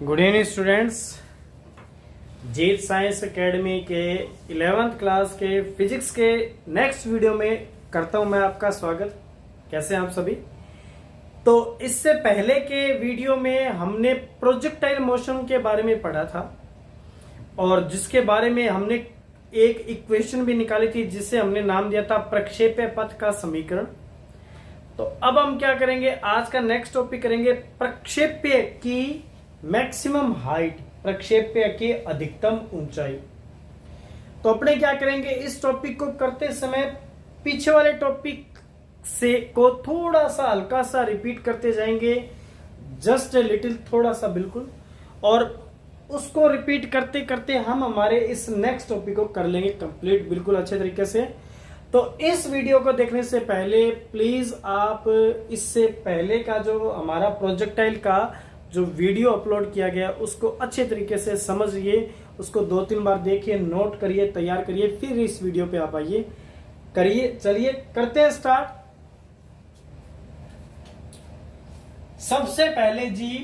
Good evening students. Jeet science academy के 11th class के physics के नेक्स्ट वीडियो में करता हूं मैं आपका स्वागत। कैसे हैं आप सभी? तो इससे पहले के वीडियो में हमने प्रोजेक्टाइल मोशन के बारे में पढ़ा था और जिसके बारे में हमने एक इक्वेशन भी निकाली थी जिसे हमने नाम दिया था प्रक्षेप्य पथ का समीकरण। तो अब हम क्या करेंगे, आज का नेक्स्ट टॉपिक करेंगे प्रक्षेप्य की मैक्सिमम हाइट, प्रक्षेप्य की अधिकतम ऊंचाई। तो अपने क्या करेंगे, इस टॉपिक को करते समय पीछे वाले टॉपिक से को थोड़ा सा हल्का सा रिपीट करते जाएंगे, जस्ट ए लिटिल, थोड़ा सा बिल्कुल, और उसको रिपीट करते करते हम हमारे इस नेक्स्ट टॉपिक को कर लेंगे कंप्लीट बिल्कुल अच्छे तरीके से। तो इस वीडियो को देखने से पहले प्लीज आप इससे पहले का जो हमारा प्रोजेक्टाइल का जो वीडियो अपलोड किया गया उसको अच्छे तरीके से समझिए, उसको 2-3 बार देखिए, नोट करिए, तैयार करिए, फिर इस वीडियो पे आप आइए, करिए। चलिए करते हैं स्टार्ट। सबसे पहले जी,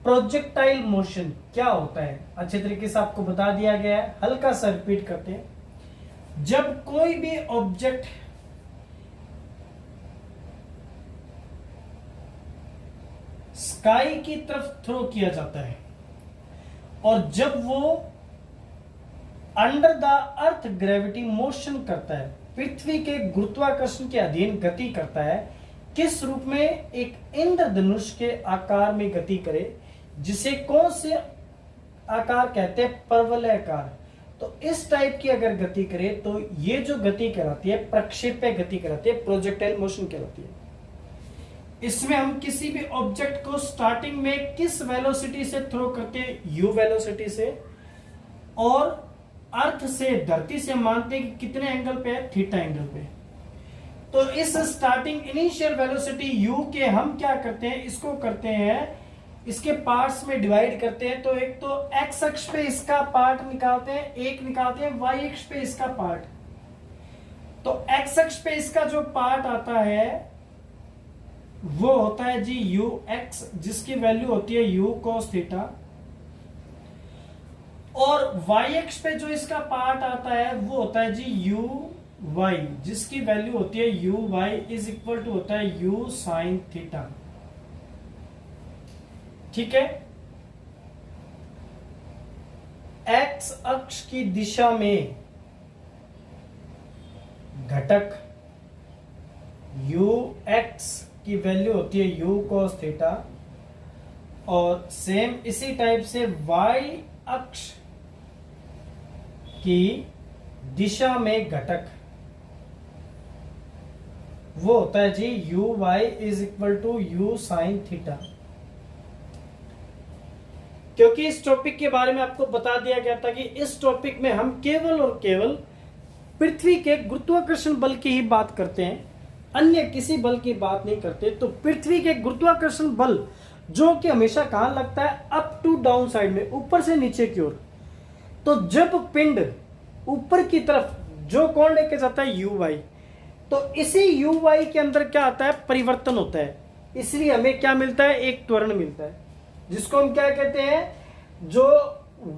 प्रोजेक्टाइल मोशन क्या होता है अच्छे तरीके से आपको बता दिया गया है, हल्का सा रिपीट करते हैं। जब कोई भी ऑब्जेक्ट स्काई की तरफ थ्रो किया जाता है और जब वो under the earth gravity motion करता है, पृथ्वी के गुरुत्वाकर्षण के अधीन गति करता है, किस रूप में? एक इंद्रधनुष के आकार में गति करे, जिसे कौन से आकार कहते हैं? परवलयाकार। तो इस टाइप की अगर गति करे तो ये जो गति कहलाती है प्रक्षेप्य गति कहलाती है, प्रोजेक्टाइल मोशन कहलाती है। इसमें हम किसी भी ऑब्जेक्ट को स्टार्टिंग में किस वेलोसिटी से थ्रो करते हैं? u वेलोसिटी से, और अर्थ से, धरती से मानते हैं कि कितने एंगल पे है? थीटा एंगल पे। तो इस स्टार्टिंग इनिशियल वेलोसिटी u के हम क्या करते हैं, इसको करते हैं, इसके पार्ट्स में डिवाइड करते हैं। तो एक तो x अक्ष पे इसका पार्ट निकालते हैं, एक निकालते हैं y अक्ष पे इसका पार्ट। तो x अक्ष पे इसका जो पार्ट आता है वो होता है जी ux, जिसकी वैल्यू होती है u cos थीटा, और y अक्ष पे जो इसका पार्ट आता है वो होता है जी uy, जिसकी वैल्यू होती है uy इज इक्वल टू होता है u sin थीटा। ठीक है। x अक्ष की दिशा में घटक ux की वैल्यू होती है u cos थीटा, और सेम इसी टाइप से y अक्ष की दिशा में घटक वो होता है जी uy is equal to u sin theta. क्योंकि इस टॉपिक के बारे में आपको बता दिया गया था कि इस टॉपिक में हम केवल और केवल पृथ्वी के गुरुत्वाकर्षण बल की ही बात करते हैं, अन्य किसी बल की बात नहीं करते। तो पृथ्वी के गुरुत्वाकर्षण बल जो कि हमेशा कहां लगता है? अप टू डाउन साइड में, ऊपर से नीचे की ओर। तो जब पिंड ऊपर की तरफ, जो कौन लेके जाता है? uy। तो इसी uy के अंदर क्या आता है? परिवर्तन होता है, इसलिए हमें क्या मिलता है? एक त्वरण मिलता है, जिसको हम क्या कहते हैं? जो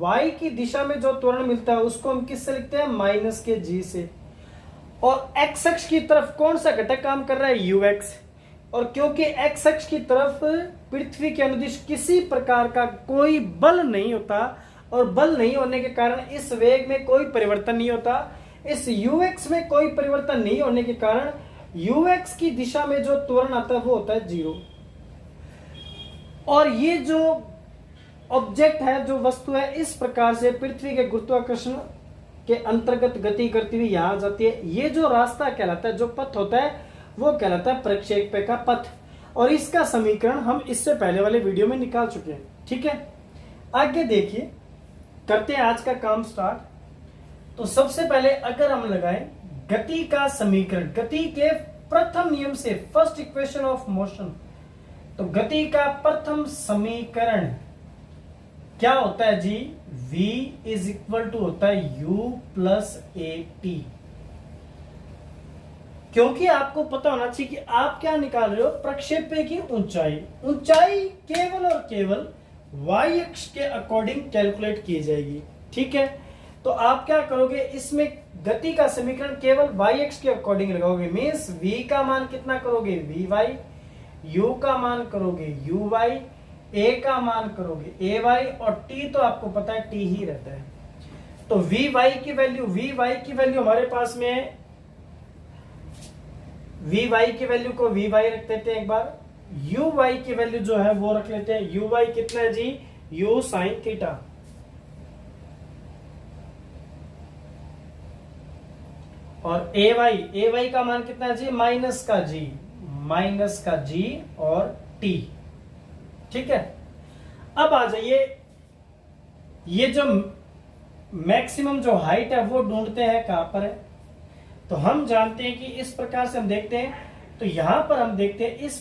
y की दिशा में जो त्वरण मिलता है उसको हम किससे लिखते हैं? माइनस के g से। और x अक्ष की तरफ कौन सा घटक काम कर रहा है? ux। और क्योंकि x अक्ष की तरफ पृथ्वी के अनुदिश किसी प्रकार का कोई बल नहीं होता, और बल नहीं होने के कारण इस वेग में कोई परिवर्तन नहीं होता, इस ux में कोई परिवर्तन नहीं होने के कारण ux की दिशा में जो त्वरण आता है वो होता है 0। और ये जो ऑब्जेक्ट है, जो वस्तु है, इस प्रकार से पृथ्वी के गुरुत्वाकर्षण के अंतर्गत गति करती हुई यहां जाती है। ये जो रास्ता कहलाता है, जो पथ होता है, वो कहलाता है प्रक्षेप्य का पथ, और इसका समीकरण हम इससे पहले वाले वीडियो में निकाल चुके हैं। ठीक है, आगे देखिए, करते हैं आज का काम स्टार्ट। तो सबसे पहले अगर हम लगाएं गति का समीकरण, गति के प्रथम नियम से, फर्स्ट इक्वेशन ऑफ मोशन, तो गति का प्रथम समीकरण क्या होता है जी? v इज इक्वल टू होता है u प्लस ए टी। क्योंकि आपको पता होना चाहिए कि आप क्या निकाल रहे हो? प्रक्षेप्य की ऊंचाई। ऊंचाई केवल और केवल वाई अक्ष के अकॉर्डिंग कैलकुलेट की जाएगी। ठीक है, तो आप क्या करोगे, इसमें गति का समीकरण केवल वाई अक्ष के अकॉर्डिंग लगाओगे। मीन्स v का मान कितना करोगे, वी वाई, u का मान करोगे यू वाई, a का मान करोगे ए वाई, और t तो आपको पता है t ही रहता है। तो वी वाई की वैल्यू हमारे पास में है, वी वाई की वैल्यू को वी वाई रख देते हैं एक बार, यू वाई की वैल्यू जो है वो रख लेते हैं, यू वाई कितना है जी, यू साइन थीटा, और ए वाई का मान कितना है जी, माइनस का जी और टी। ठीक है, अब आ जाइए, ये जो मैक्सिमम जो हाइट है वो ढूंढते हैं कहां पर है। तो हम जानते हैं कि इस प्रकार से हम देखते हैं, तो यहां पर हम देखते हैं इस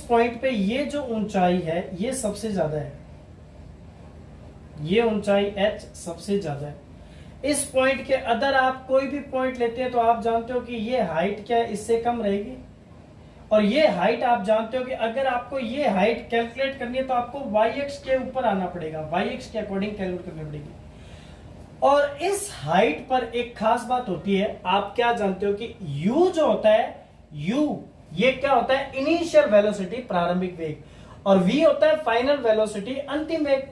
पॉइंट पे ये जो ऊंचाई है ये सबसे ज्यादा है, ये ऊंचाई h सबसे ज्यादा है। इस पॉइंट के अदर आप कोई भी पॉइंट लेते हैं तो आप जानते हो कि ये हाइट क्या है, इससे कम रहेगी, और ये हाइट आप जानते हो कि अगर आपको ये हाइट कैलकुलेट करनी है तो आपको वाई एक्स के ऊपर आना पड़ेगा, वाई एक्स के अकॉर्डिंग कैलकुलेट करनी पड़ेगी। और इस हाइट पर एक खास बात होती है, आप क्या जानते हो कि u जो होता है, u ये क्या होता है, इनिशियल वेलोसिटी प्रारंभिक वेग, और v होता है फाइनल वेलोसिटी अंतिम वेग।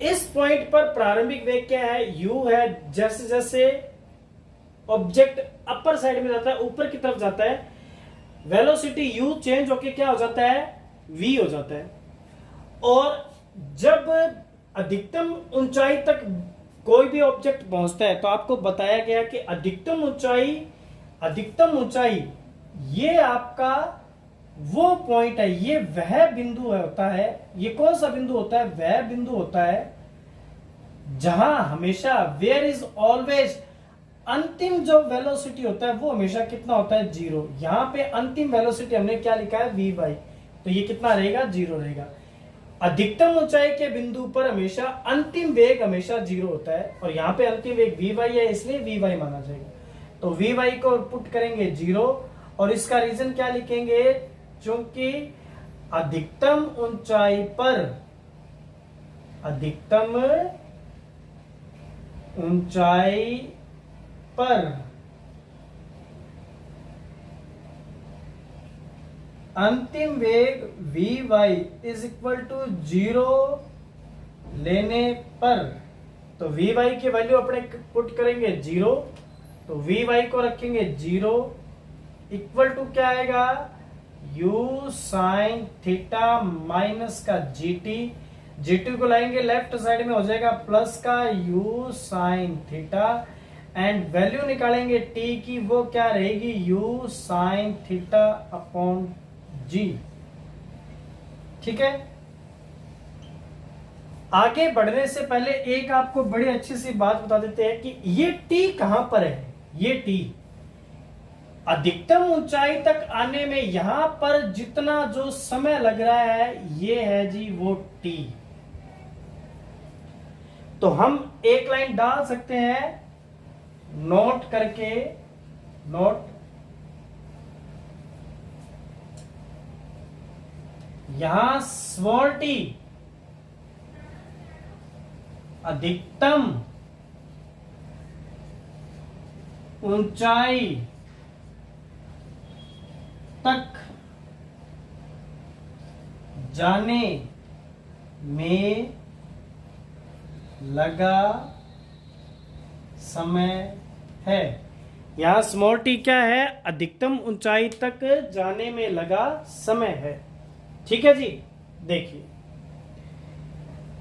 इस पॉइंट पर प्रारंभिक वेग क्या है, u है। जैसे जैसे ऑब्जेक्ट अपर साइड में जाता है, ऊपर की तरफ जाता है, वेलोसिटी u चेंज होके क्या हो जाता है, v हो जाता है। और जब अधिकतम ऊंचाई तक कोई भी ऑब्जेक्ट पहुंचता है तो आपको बताया गया कि अधिकतम ऊंचाई ये आपका वो पॉइंट है, ये वह बिंदु होता है। ये कौन सा बिंदु होता है, वह बिंदु होता है जहां हमेशा वेयर इज ऑलवेज अंतिम जो वेलोसिटी होता है वो हमेशा कितना होता है, 0। यहां पे अंतिम वेलोसिटी हमने क्या लिखा है, वी वाई, तो ये कितना रहेगा, 0 रहेगा। अधिकतम ऊंचाई के बिंदु पर हमेशा अंतिम वेग हमेशा 0 होता है, और यहां पे अंतिम वेग वी वाई है, इसलिए वी वाई माना जाएगा। तो वी वाई को पुट करेंगे 0, और इसका रीजन क्या लिखेंगे, क्योंकि अधिकतम ऊंचाई पर अंतिम वेग v y is equal to 0 लेने पर, तो वी वाई की वैल्यू अपने पुट करेंगे 0, तो वी वाई को रखेंगे 0 इक्वल टू क्या आएगा, u साइन थीटा माइनस का जीटी को लाएंगे लेफ्ट साइड में, हो जाएगा प्लस का u sine theta, and value निकालेंगे t की, वो क्या रहेगी, u sine theta upon g। ठीक है, आगे बढ़ने से पहले एक आपको बड़ी अच्छी सी बात बता देते हैं कि ये t कहां पर है। ये t अधिकतम ऊंचाई तक आने में यहां पर जितना जो समय लग रहा है ये है जी वो t। तो हम एक लाइन डाल सकते हैं नोट करके, यहां स्मॉल t अधिकतम ऊंचाई तक जाने में लगा समय है। यहां स्मॉल टी क्या है, अधिकतम ऊंचाई तक जाने में लगा समय है। ठीक है जी, देखिए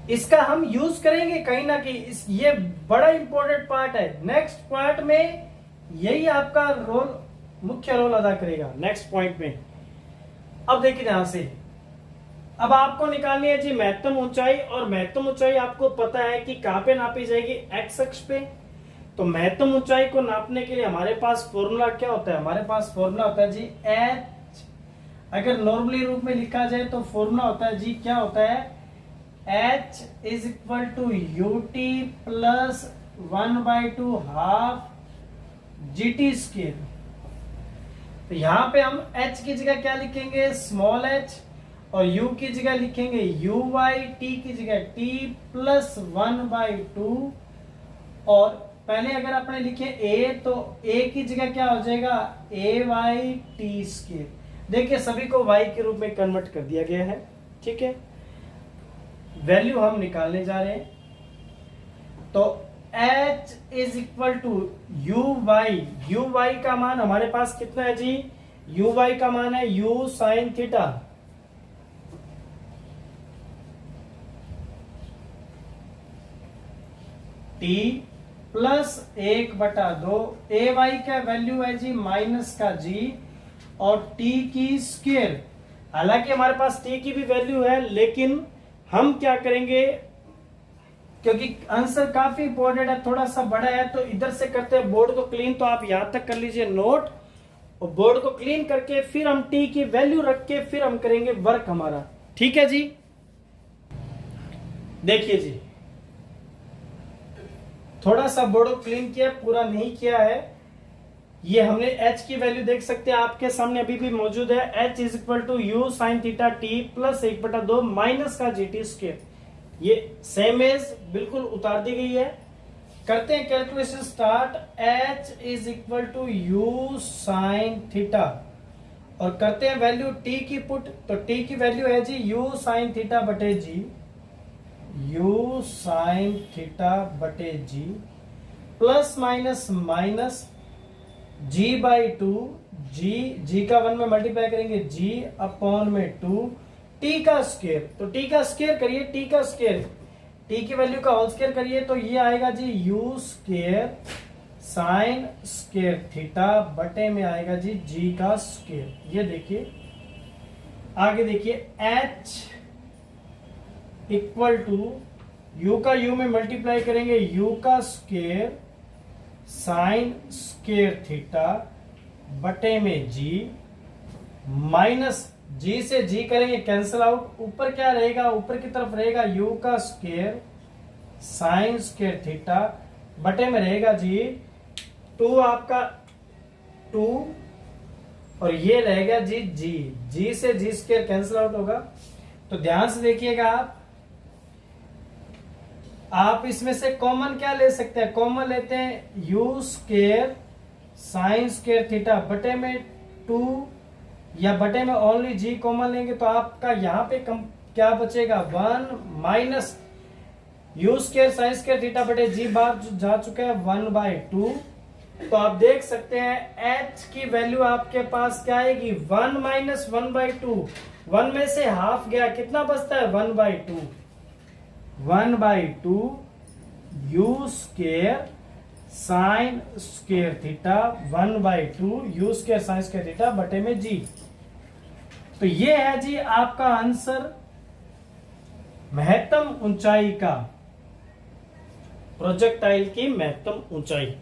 इसका हम यूज करेंगे कहीं ना कहीं, ये बड़ा इंपॉर्टेंट पार्ट है। नेक्स्ट पार्ट में यही आपका मुख्य रोल अदा करेगा, नेक्स्ट पॉइंट में। अब देखिए यहां से, अब आपको निकालनी है जी महत्तम ऊंचाई, और महत्तम ऊंचाई आपको पता है कि कहां पे नापी जाएगी, एक्स अक्ष पे। तो महत्तम ऊंचाई को नापने के लिए हमारे पास फॉर्मूला क्या होता है, हमारे पास फॉर्मूला होता है जी एच। अगर नॉर्मली रूप में लिखा जाए तो फॉर्मूला होता है जी, क्या होता है, H is equal to u t plus 1/2 half g t square. तो यहां पे हम h की जगह क्या लिखेंगे, स्मॉल h, और u की जगह लिखेंगे u बाई टी की जगह t प्लस 1/2 और पहले अगर आपने लिखे a तो a की जगह क्या हो जाएगा a बाई टी स्क्वायर। देखिए सभी को y के रूप में कन्वर्ट कर दिया गया है। ठीक है, वैल्यू हम निकालने जा रहे हैं। तो h is equal to u y का मान हमारे पास कितना है जी, यू वाई का मान है u sine theta t plus 1/2 ए वाई का वैल्यू है जी माइनस का g और t की स्क्वायर। हालांकि हमारे पास t की भी वैल्यू है, लेकिन हम क्या करेंगे, क्योंकि आंसर काफी इंपॉर्टेंट है, थोड़ा सा बड़ा है, तो इधर से करते हैं बोर्ड को क्लीन। तो आप यहां तक कर लीजिए नोट, और बोर्ड को क्लीन करके फिर हम t की वैल्यू रख के फिर हम करेंगे वर्क हमारा। ठीक है जी, देखिए जी, थोड़ा सा बोर्ड को क्लीन किया, पूरा नहीं किया है। ये हमने h की वैल्यू देख सकते हैं, आपके सामने अभी भी मौजूद है। h is equal to u sine theta t plus 1/2 minus का जी टी स्क्वायर। ये सेम एज बिल्कुल उतार दी गई है। करते हैं calculation start. h is equal to u sine theta और करते हैं वैल्यू t की पुट। तो t की वैल्यू है जी u साइन थीटा बटे जी, u साइन थीटा बटे G plus minus minus g by 2, G का 1 में मल्टीप्लाई करेंगे g अपॉन में 2 t का स्क्वायर। तो t का स्क्वायर करिए, t का स्क्वायर, t की वैल्यू का होल स्क्वायर करिए तो ये आएगा जी u square sine square theta बटे में आएगा जी g का स्क्वायर। ये देखिए आगे देखिए, h इक्वल टू u का u में मल्टीप्लाई करेंगे u का स्क्वायर साइन स्क्वायर थीटा बटे में g माइनस g से g करेंगे कैंसिल आउट, ऊपर क्या रहेगा, ऊपर की तरफ रहेगा u का स्क्वायर साइन स्क्वायर थीटा बटे में रहेगा जी 2 आपका 2 और ये रहेगा जी g से g स्क्वायर कैंसिल आउट होगा। तो ध्यान से देखिएगा, आप इसमें से कॉमन क्या ले सकते हैं, कॉमन लेते हैं u square sine square theta बटे में 2 या बटे में ओनली g कॉमन लेंगे तो आपका यहाँ पे क्या बचेगा 1 minus u square sine square theta बटे g बार जा चुका है 1/2। तो आप देख सकते हैं h की वैल्यू आपके पास क्या आएगी 1 माइनस 1/2, 1 में से हाफ गया, कितना बचता है 1/2, 1/2 u square sine square theta 1/2 u square sine square theta बटे में g। तो ये है जी आपका आंसर, महत्तम ऊंचाई का, प्रोजेक्टाइल की महत्तम ऊंचाई।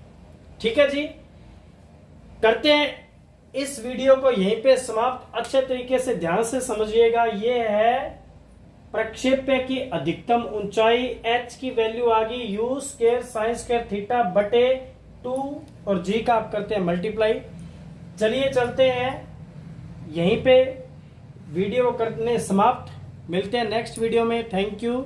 ठीक है जी, करते हैं इस वीडियो को यहीं पे समाप्त। अच्छे तरीके से ध्यान से समझिएगा, ये है प्रक्षेप्य की अधिकतम ऊंचाई। h की वैल्यू आ गई u square sine square theta बटे 2 और g का आप करते हैं मल्टीप्लाई। चलिए चलते हैं यहीं पे वीडियो करने समाप्त, मिलते हैं नेक्स्ट वीडियो में। Thank you.